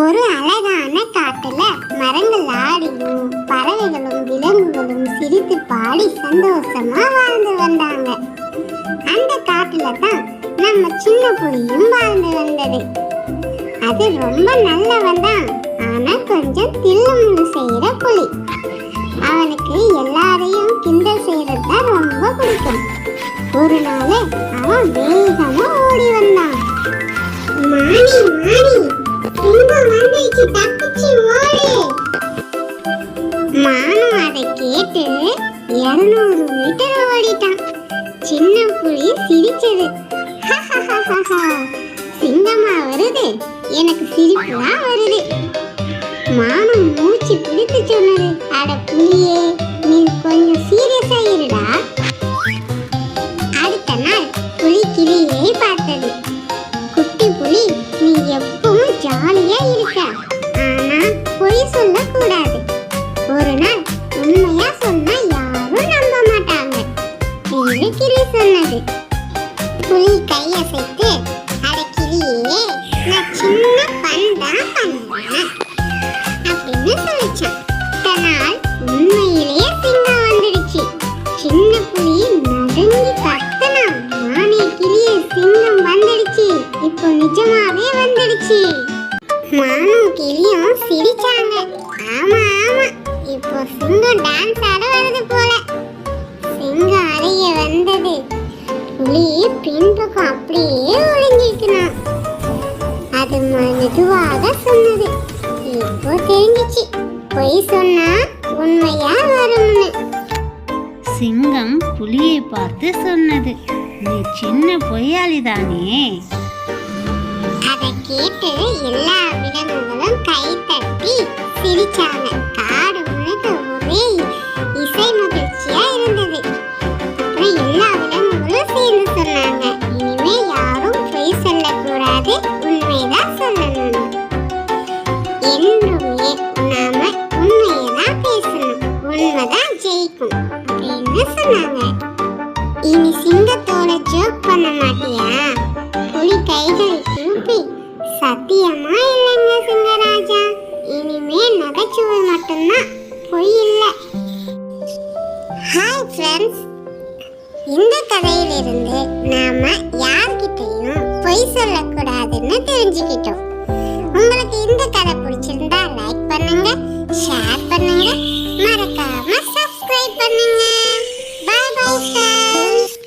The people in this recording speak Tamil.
ஒரு அழகான காட்டுல மரங்கள் ஆடியும் பறவைகளும் விலங்குகளும் சிரித்து பாடி சந்தோஷமா வாழ்ந்து வந்தாங்க. அந்த காட்டுல தான் நம்ம சின்ன புலியும் வாழ்ந்து வந்தது. அது ரொம்ப நல்லவன் தான், ஆனா கொஞ்சம் தில்லுமுள்ளு செய்யற புலி. அவனுக்கு எல்லாரையும் கிண்டல் செய்யறது தான் ரொம்ப பிடிக்கும். ஒரு நாள் அவன் வேகமா ஓடி வந்தான். மானி மானி, சிங்கம் வந்துச்சு, தப்பிச்சு ஓடு. மானும் அதை கேட்டு 200 மீட்டர் ஓடிட்டான். சின்ன புலி சிரிச்சது. சிங்கமா வருது, எனக்கு சிரிப்பு தான் வருது. மானும் மூச்சு பிடித்து சொன்னது, அட புலியே, நீ கொஞ்சம் சீரியஸா இருடா. அடுத்த நாள் புலி கிளியை பார்த்தது. குட்டி புலி, நீ எப்பவும் ஜாலியா இருக்க, ஆனா பொய் சொல்லக்கூடாது. ஒரு நாள் உண்மையா சொன்னா யாரும் நம்ப மாட்டாங்க என்று கிளி சொன்னது. புலி கையசைத்து, அட கிளியே, நான் சின்ன பண்தான் பண்ணுவேன் அப்படின்னு சொல்லிச்சான். இதனால் உண்மையிலேயே சிங்கம் வந்துடுச்சு. சின்ன புலி நடுங்கி கத்துனான், நானே கிளியே, சிங்கம் வந்துடுச்சு, இப்போ நிஜமாவே வந்துடுச்சு. மானும் கிளியும் சிரிச்சாங்க. ஆமா ஆமா, இப்போ சிங்கம் டான்ஸ் ஆட வருது போல. சிங்கம் அறைய வந்தது. புலி பின்பக்கம் அப்படியே ஒளிஞ்சிருக்கணும். அது மெதுவாக சொன்னது. இப்போ தெரிஞ்சிச்சு, பொய் சொன்னா உண்மையா வரும்னு. சிங்கம் புலியை பார்த்து சொன்னது, நீ சின்ன பொய்யாளிதானே. அதை கேட்டு எல்லா விலங்குகளும் கை தட்டி சிரிச்சாங்க. காடு முழுக்க ஒரே இசை மகிழ்ச்சியா இருந்தது. அப்புறம் எல்லா விலங்குகளும் சேர்ந்து சொன்னாங்க, இனிமே யாரும் பொய் சொல்லக்கூடாது, உண்மைதான் சொல்லணும். என்றுமே நாம உண்மையதான் பேசணும், உண்மைதான் ஜெயிக்கும் அப்படின்னு சொன்னாங்க. இனி சிங்கத்தோட ஜோக் பண்ண மாட்டியா? புலி கைகளை தூப்பி, சத்தியமா இல்லைங்க சிங்கராஜா, இனிமே நகைச்சுவை மட்டும்தான், பொய் இல்லை. ஹாய் ஃப்ரெண்ட்ஸ், இந்த கதையிலிருந்து நாம யார்கிட்டையும் பொய் சொல்லக்கூடாதுன்னு தெரிஞ்சுக்கிட்டோம். உங்களுக்கு இந்த கதை பிடிச்சிருந்தா லைக் பண்ணுங்க, ஷேர்